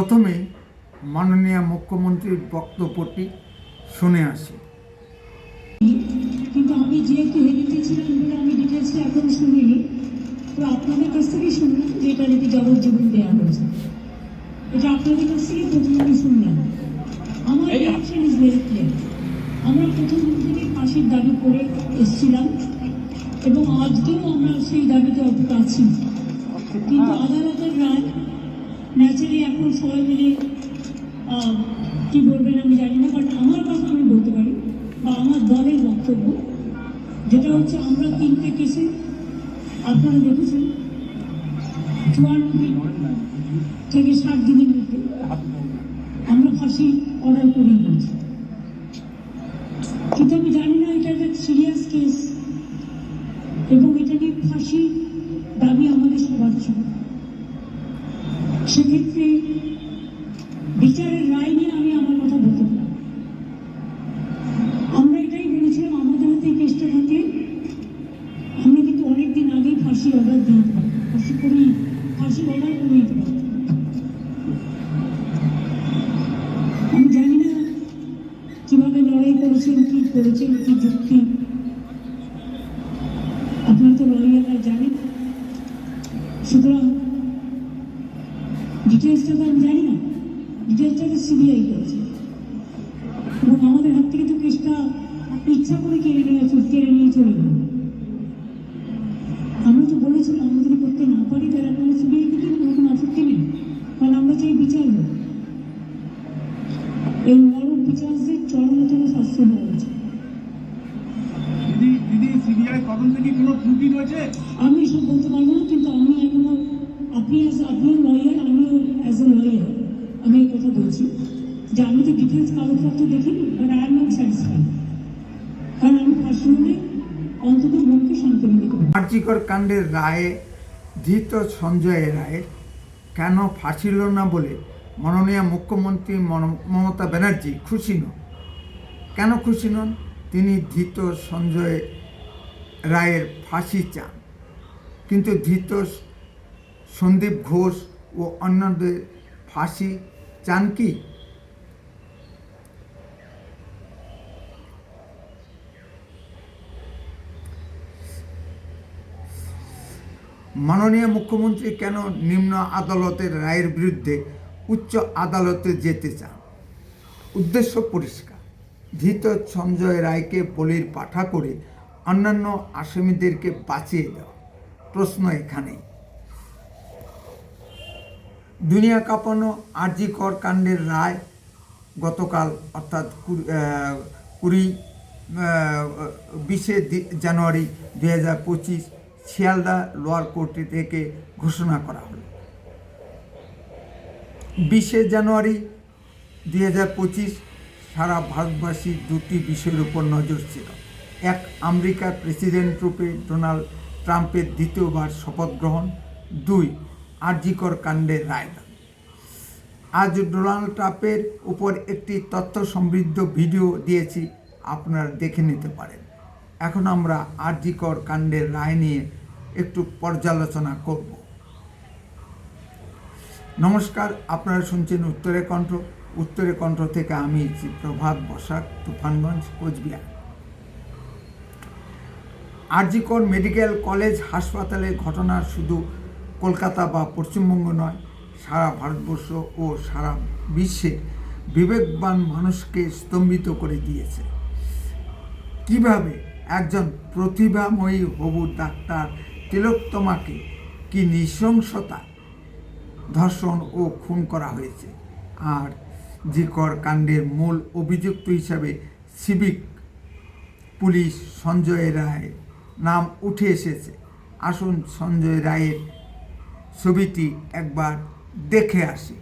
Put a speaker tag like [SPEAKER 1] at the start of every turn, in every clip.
[SPEAKER 1] প্রথমেই মাননীয় মুখ্যমন্ত্রীর বক্তব্যটি শুনে আসি।
[SPEAKER 2] কিন্তু আমি যেহেতু হেরিতে ছিলাম বলে আমি ডিটেলসটা এখন শুনিনি, তো আপনাদের কাছ থেকে শুনলাম যে এটা নাকি যাবজ্জীবন দেওয়া হয়েছে। এটা আপনাদের কাছ থেকে প্রথমে আমি শুনলাম। আমার রিয়াকশন ইজ ভেরি ক্লিয়ার। আমরা প্রথম থেকে ফাঁসির দাবি করে এসেছিলাম এবং আজকেও আমরা সেই দাবিতে অটুট আছি। কিন্তু আদালতের রায় ন্যাচারালি এখন সবাই মিলে কী বলবেন আমি জানি না, বাট আমার কথা আমি বলতে পারি বা আমার দলের বক্তব্য যেটা হচ্ছে, আমরা 3টে কেসে আপনারা দেখেছেন 54 দিন থেকে 60 দিনের মধ্যে আমরা ফাঁসি অর্ডার করিয়ে দিয়েছি। কিন্তু আমি জানি না এটা একটা সিরিয়াস কেস এবং এটা নিয়ে ফাঁসি দাবি আমাদের সবার ছিল। সেক্ষেত্রে বিচারের রায় নিয়ে আমি আমার কথা বলতে পারি। আমরা এটাই বলেছিলাম আমাদের হাতে এই কেসটা থাকে, আমরা কিন্তু অনেকদিন আগেই ফাঁসি অর্ডার দিতে পারি, ফাঁসি অর্ডার করে দিতে পারি। আমি জানি না কিভাবে লড়াই করেছেন, কি করেছেন, কি যুক্তি, আপনারা তো লড়াইয়ারা জানেন। সুতরাং ডিটেলসটা তো আমি জানি না, ডিটেলসটা তো সিবিআই করেছে এবং আমাদের হাত থেকে তো কেসটা ইচ্ছা করে কেড়ে নিয়ে চলে গেল। আমরা তো বলেছিলাম আমরা যদি করতে না পারি তাহলে আপনারা সিবিআই কে দিন, কোনো আপত্তি নেই, কারণ আমরা চাই বিচার হোক। এই মরণ বিচারদের চরমতম শাস্তি হওয়া উচিত। আমি এসব বলতে পারবো না, কিন্তু আমি এখনো আপনিও লয়ার, আমিও অ্যাজ এ লয়ার আমি এই কথা বলছি যে আমি তো ডিটেলস কাগজপত্র দেখিনি, but I am not satisfied, কারণ আমি পার্সোনালি অন্তত মনকে শান্ত নিতে পারি।
[SPEAKER 1] আরজিকর কাণ্ডের রায়ে ধৃত সঞ্জয় রায়ের কেন ফাঁসি হল না বলে মাননীয় মুখ্যমন্ত্রী মমতা ব্যানার্জি খুশি নন। কেন খুশি নন? তিনি ধৃত সঞ্জয় রায়ের ফাঁসি চান, কিন্তু ধৃত সন্দীপ ঘোষ ও অন্যদের ফাঁসি চান কি? মাননীয় মুখ্যমন্ত্রী কেন নিম্ন আদালতের রায়ের বিরুদ্ধে উচ্চ আদালতে যেতে চান? উদ্দেশ্য পরিষ্কার, ধৃত সঞ্জয় রায়কে বলির পাঠা করে অন্যান্য আসামিদেরকে বাঁচিয়ে দেওয়া। প্রশ্ন এখানেই। দুনিয়া কাঁপানো আরজিকর কাণ্ডের রায় গতকাল অর্থাৎ 20 জানুয়ারি 2025 শিয়ালদা লোয়ার কোর্ট থেকে ঘোষণা করা হলো। 20 জানুয়ারি 2025 সারা ভারতবাসী দুটি বিষয়ের উপর নজর ছিল। এক, আমেরিকার প্রেসিডেন্ট রূপে ডোনাল্ড ট্রাম্পের দ্বিতীয়বার শপথ গ্রহণ। 2, আরজিকর কাণ্ডের রায়দান। আজ ডোনাল্ড ট্রাম্পের উপর একটি তথ্য সমৃদ্ধ ভিডিও দিয়েছি, আপনারা দেখে নিতে পারেন। এখন আমরা আরজিকর কাণ্ডের রায় নিয়ে একটু পর্যালোচনা করব। নমস্কার, আপনারা শুনছেন উত্তরের কণ্ঠ। উত্তরের কণ্ঠ থেকে আমি প্রভাত বসাক, তুফানগঞ্জ, কোচবিহার। আরজিকর মেডিকেল কলেজ হাসপাতালের ঘটনা শুধু কলকাতা বা পশ্চিমবঙ্গ নয়, সারা ভারতবর্ষ ও সারা বিশ্বের বিবেকবান মানুষকে স্তম্ভিত করে দিয়েছে। কিভাবে একজন প্রতিভাময়ী হবু ডাক্তার তিলোত্তমাকে কি নৃশংসতা ধর্ষণ ও খুন করা হয়েছে। আর জিকর কাণ্ডের মূল অভিযুক্ত হিসাবে সিভিক পুলিশ সঞ্জয় রায়ের নাম উঠে এসেছে। আসুন সঞ্জয় রায়ের ছবিটি একবার দেখে আসি।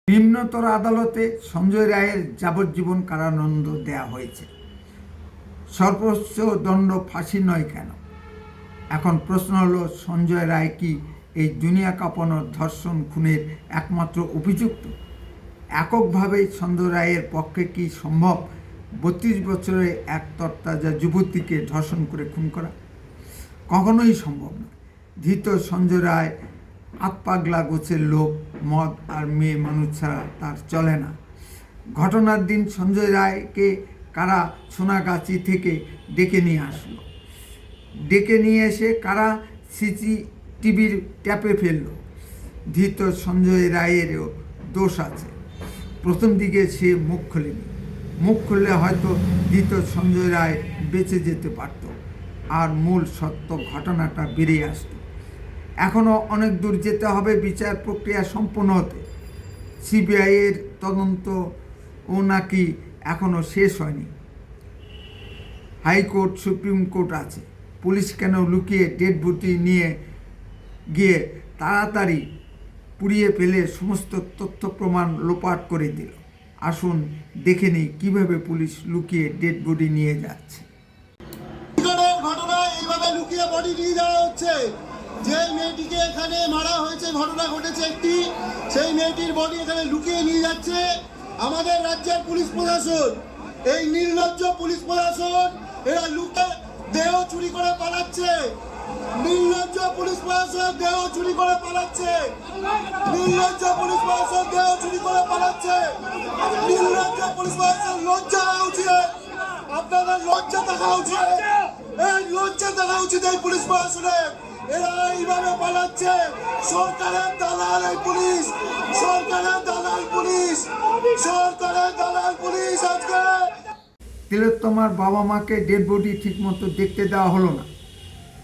[SPEAKER 1] নিম্নতর আদালতে সঞ্জয় রায়ের যাবজ্জীবন কারাদণ্ড দেওয়া হয়েছে। সর্বোচ্চ দণ্ড ফাঁসি নয় কেন? এখন প্রশ্ন হলো, সঞ্জয় রায় কি এই দুনিয়া কাঁপানোর ধর্ষণ খুনের একমাত্র অভিযুক্ত? এককভাবে সঞ্জয় রায়ের পক্ষে কি সম্ভব 32 বছরের এক তরতাজা যুবতীকে ধর্ষণ করে খুন করা কখনোই সম্ভব নয়। ধৃত সঞ্জয় রায় আতপাগলা গোছের লোক, মদ আর মেয়ে মানুষ ছাড়া তার চলে না। ঘটনার দিন সঞ্জয় রায়কে কারা সোনাগাছি থেকে ডেকে নিয়ে আসলো। ডেকে নিয়ে এসে কারা সিসিটিভির ট্যাপে ফেললো। ধৃত সঞ্জয় রায়েরও দোষ আছে। প্রথম দিকে সে মুখ খোলেনি। মুখ খুললে হয়তো ধৃত সঞ্জয় রায় বেঁচে যেতে পারত আর মূল সত্য ঘটনাটা বেরিয়ে আসত। এখনও অনেক দূর যেতে হবে বিচার প্রক্রিয়া সম্পন্ন হতে। সিবিআইয়ের তদন্ত ও নাকি এখনও শেষ হয়নি। হাইকোর্ট, সুপ্রিম কোর্ট আছে। পুলিশ কেন লুকিয়ে ডেড বডি নিয়ে গিয়ে তাড়াতাড়ি পুড়িয়ে ফেলে সমস্ত তথ্য প্রমাণ লোপাট করে দিল? আসুন দেখে নিই কীভাবে পুলিশ লুকিয়ে ডেড বডি নিয়ে যাচ্ছে।
[SPEAKER 3] ঘটনা এইভাবে লুকিয়ে বডি নিয়ে যাওয়া হচ্ছে। যে মেয়েটিকে এখানে মারা হয়েছে, ঘটনা ঘটেছে একটি, সেই মেয়েটির বডি এখানে লুকিয়ে নিয়ে যাচ্ছে আমাদের রাজ্যের পুলিশ প্রশাসন। এই নির্লজ্জ পুলিশ প্রশাসন, এরা লুকিয়ে দেহ চুরি করে পালাচ্ছে। নির্লজ্জ পুলিশ প্রশাসন দেহ চুরি করে পালাচ্ছে। নির্লজ্জ পুলিশ প্রশাসন দেহ চুরি করে পালাচ্ছে। নির্লজ্জ পুলিশ প্রশাসন, লজ্জা হওয়া উচিত। আপনাদের লজ্জা থাকা উচিত। এই লজ্জা থাকা উচিত এই পুলিশ প্রশাসনের। এরা এইভাবে পালাচ্ছে। সরকারের দালাল এই পুলিশ, সরকারের দালাল পুলিশ, সরকারের দালাল পুলিশ। আজকে
[SPEAKER 1] তিলোত্তমার বাবা মাকে ডেড বডি ঠিকমতো দেখতে দেওয়া হলো না।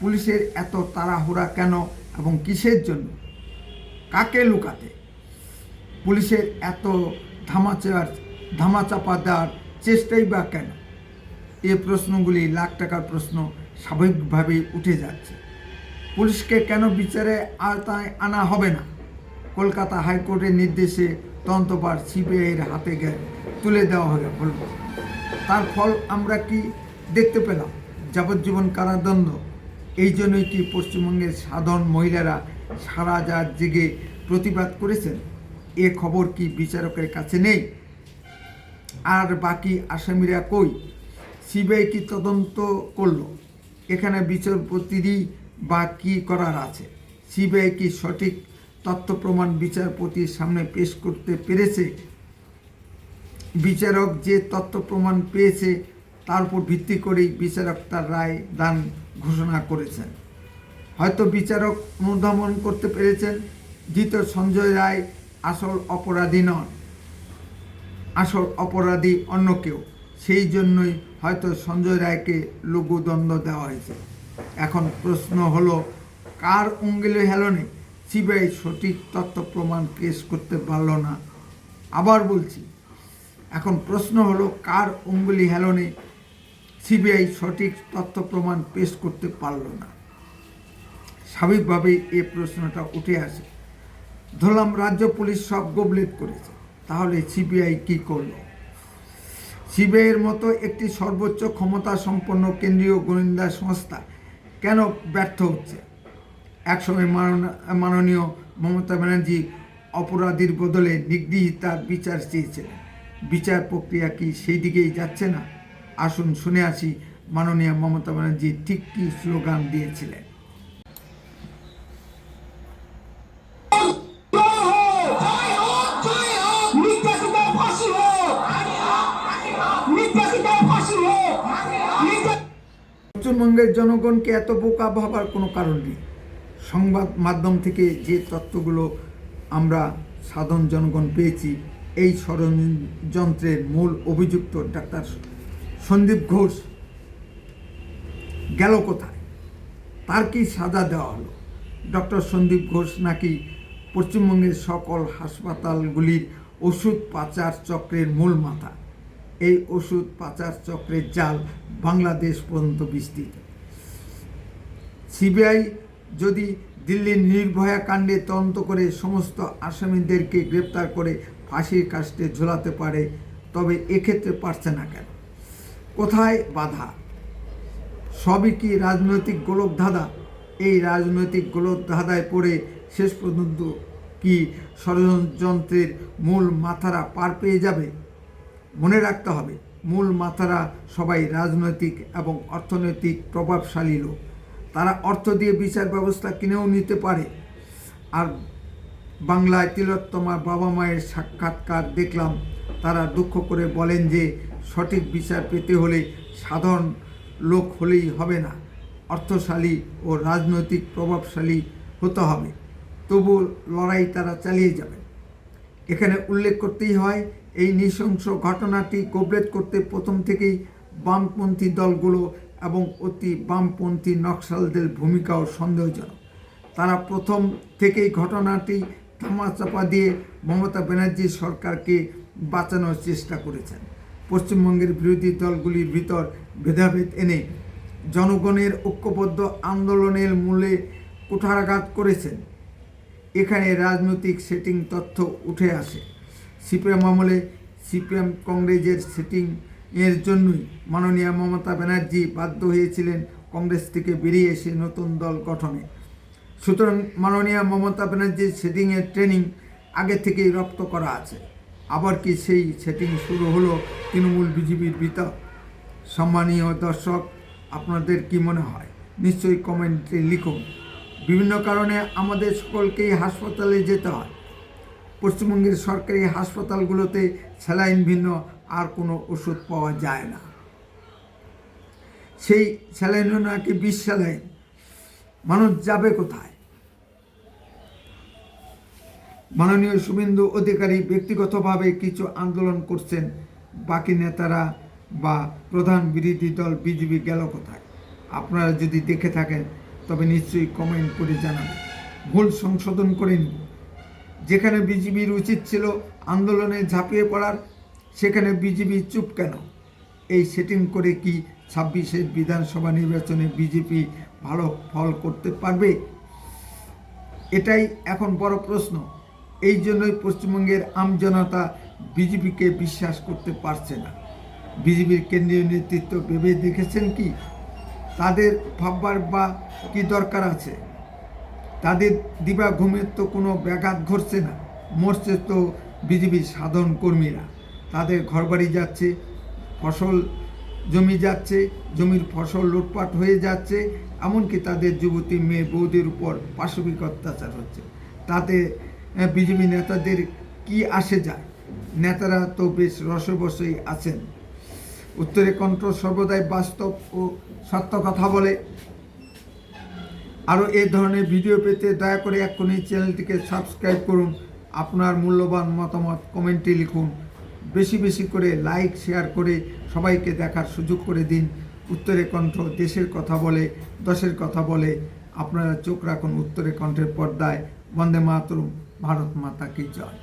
[SPEAKER 1] পুলিশের এত তাড়াহুড়া কেন এবং কিসের জন্য? কাকে লুকাতে? পুলিশের এত ধামাচাপা দেওয়ার চেষ্টাই বা কেন? এ প্রশ্নগুলি লাখ টাকার প্রশ্ন স্বাভাবিকভাবেই উঠে যাচ্ছে। পুলিশকে কেন বিচারে আওতায় আনা হবে না? কলকাতা হাইকোর্টের নির্দেশে তদন্তভার সিবিআইয়ের হাতে তুলে দেওয়া হলো। তার ফল আমরা কি দেখতে পেলাম? যাবজ্জীবন কারাদণ্ড। এই জন্যই কি পশ্চিমবঙ্গের সাধারণ মহিলারা সারা রাত জেগে প্রতিবাদ করেছেন? এ খবর কি বিচারকের কাছে নেই? আর বাকি আসামিরা কই? সিবিআই কি তদন্ত করলো? এখানে বিচারপতিরই বা কী করার আছে? সিবিআই কি সঠিক তথ্য প্রমাণ বিচারপতির সামনে পেশ করতে পেরেছে? বিচারক যে তথ্য প্রমাণ পেয়েছে তার উপর ভিত্তি করেই বিচারক তার রায় দান ঘোষণা করেছেন। হয়তো বিচারক অনুধাবন করতে পেরেছেন ধৃত সঞ্জয় রায় আসল অপরাধী নন, আসল অপরাধী অন্য কেউ। সেই জন্যই হয়তো সঞ্জয় রায়কে লঘুদণ্ড দেওয়া হয়েছে। এখন প্রশ্ন হলো, কার অঙ্গুলি হেলনে সিবিআই সঠিক তথ্য প্রমাণ পেশ করতে পারল না? আবার বলছি, এখন প্রশ্ন হলো, কার অঙ্গুলি হেলনে সিবিআই সঠিক তথ্য প্রমাণ পেশ করতে পারল না? স্বাভাবিকভাবেই এই প্রশ্নটা উঠে আসে। ধরলাম রাজ্য পুলিশ সব গোবলেট করেছে, তাহলে সিবিআই কি করলো? সিবিআইয়ের মতো একটি সর্বোচ্চ ক্ষমতা সম্পন্ন কেন্দ্রীয় গোয়েন্দা সংস্থা কেন ব্যর্থ হচ্ছে? একসময় মাননীয় মমতা ব্যানার্জি অপরাধীর বদলে নিগৃহীতার বিচার চেয়েছিলেন। বিচার প্রক্রিয়া কি সেই দিকেই যাচ্ছে না? আসুন শুনে আসি মাননীয় মমতা ব্যানার্জি ঠিক কী স্লোগান দিয়েছিলেন। পশ্চিমবঙ্গের জনগণকে এত বোকা ভাবার কোনো কারণ নেই। সংবাদ মাধ্যম থেকে যে তথ্যগুলো আমরা সাধারণ জনগণ পেয়েছি, এই ষড়যন্ত্রের মূল অভিযুক্ত ডাক্তার সন্দীপ ঘোষ গেল কোথায়? তার কি সাজা দেওয়া হলো? ডক্টর সন্দীপ ঘোষ নাকি পশ্চিমবঙ্গের সকল হাসপাতালগুলির ওষুধ পাচার চক্রের মূল মাথা। এই ওষুধ পাচার চক্রের জাল বাংলাদেশ পর্যন্ত বিস্তৃত। সিবিআই যদি দিল্লির নির্ভয়া কাণ্ডে তদন্ত করে সমস্ত আসামিদেরকে গ্রেপ্তার করে ফাঁসির কাস্টে ঝোলাতে পারে, তবে এক্ষেত্রে পারছে না কেন? কোথায় বাধা? সবই কি রাজনৈতিক গোলকধাঁধা? এই রাজনৈতিক গোলকধাঁধায় পড়ে শেষ পর্যন্ত কি ষড়যন্ত্রের মূল মাথারা পার পেয়ে যাবে? মনে রাখতে হবে, মূল মাথারা সবাই রাজনৈতিক এবং অর্থনৈতিক প্রভাবশালী লোক। তারা অর্থ দিয়ে বিচার ব্যবস্থা কিনেও নিতে পারে। আর বাংলায় তিলোত্তমার বাবা মায়ের সাক্ষাৎকার দেখলাম, তারা দুঃখ করে বলেন যে সঠিক বিচার পেতে হলে সাধারণ লোক হলেই হবে না, অর্থশালী ও রাজনৈতিক প্রভাবশালী হতে হবে, তবু লড়াই তারা চালিয়ে যাবে। এখানে উল্লেখ করতেই হয়, এই নৃশংস ঘটনাটি কবরেজ করতে প্রথম থেকেই বামপন্থী দলগুলো এবং অতি বামপন্থী নকশালদের ভূমিকাও সন্দেহজনক। তারা প্রথম থেকেই ঘটনাটি ধামাচাপা দিয়ে মমতা ব্যানার্জি সরকারকে বাঁচানোর চেষ্টা করেছেন। পশ্চিমবঙ্গের বিরোধী দলগুলির ভিতর ভেদাভেদ এনে জনগণের ঐক্যবদ্ধ আন্দোলনের মূলে কুঠারাঘাত করেছেন। এখানে রাজনৈতিক সেটিং তথ্য উঠে আসে। সিপিএম আমলে সিপিএম কংগ্রেসের সেটিংয়ের জন্যই মাননীয় মমতা ব্যানার্জি বাধ্য হয়েছিলেন কংগ্রেস থেকে বেরিয়ে এসে নতুন দল গঠনে। সুতরাং মাননীয় মমতা ব্যানার্জির সেটিংয়ের ট্রেনিং আগে থেকেই রপ্ত করা আছে। আবার কি সেই সেটিং শুরু হলো তৃণমূল বিজেপির ভিতর? সম্মানীয় দর্শক, আপনাদের কি মনে হয় নিশ্চয়ই কমেন্টে লিখুন। বিভিন্ন কারণে আমাদের সকলকেই হাসপাতালে যেতে হয়। পশ্চিমবঙ্গের সরকারি হাসপাতালগুলোতে স্যালাইন ভিন্ন আর কোনো ওষুধ পাওয়া যায় না। সেই স্যালাইনও নাকি বিষ স্যালাইন। মানুষ যাবে কোথায়? মাননীয় শুভেন্দু অধিকারী ব্যক্তিগতভাবে কিছু আন্দোলন করছেন, বাকি নেতারা বা প্রধান বিরোধী দল বিজেপি গেল কোথায়? আপনারা যদি দেখে থাকেন তবে নিশ্চয়ই কমেন্ট করে জানাবেন, ভুল সংশোধন করে নিন। যেখানে বিজেপির উচিত ছিল আন্দোলনে ঝাঁপিয়ে পড়ার, সেখানে বিজেপি চুপ কেন? এই সেটিং করে কি 26-এর বিধানসভা নির্বাচনে বিজেপি ভালো ফল করতে পারবে? এটাই এখন বড় প্রশ্ন। এই জন্যই পশ্চিমবঙ্গের আমজনতা বিজেপিকে বিশ্বাস করতে পারছে না। বিজেপির কেন্দ্রীয় নেতৃত্ব ভেবে দেখেছেন কি তাদের ভাববার বা কি দরকার আছে? তাদের দিবা ঘুমের তো কোনো ব্যাঘাত ঘটছে না। মরছে তো বিজেপির সাধারণ কর্মীরা। তাদের ঘরবাড়ি যাচ্ছে, ফসল জমি যাচ্ছে, জমির ফসল লুটপাট হয়ে যাচ্ছে, এমনকি তাদের যুবতী মেয়ে বৌদের উপর পাশবিক অত্যাচার হচ্ছে। তাতে বিজেপি নেতাদের কি আসে যায়? নেতারা তো বেশ রসবশেই আছেন। উত্তরে কণ্ঠ সর্বদাই বাস্তব ও সত্য কথা বলে। আরও এই ধরনের ভিডিও পেতে দয়া করে এক্ষুনি চ্যানেলটিকে সাবস্ক্রাইব করুন। আপনার মূল্যবান মতামত কমেন্টে লিখুন। বেশি বেশি করে লাইক শেয়ার করে সবাইকে দেখার সুযোগ করে দিন। উত্তরে কণ্ঠ দেশের কথা বলে, দশের কথা বলে। আপনারা চোখ রাখুন উত্তরে কণ্ঠের পর্দায়। বন্দে মাতরম, ভারত মাতা কি জয়।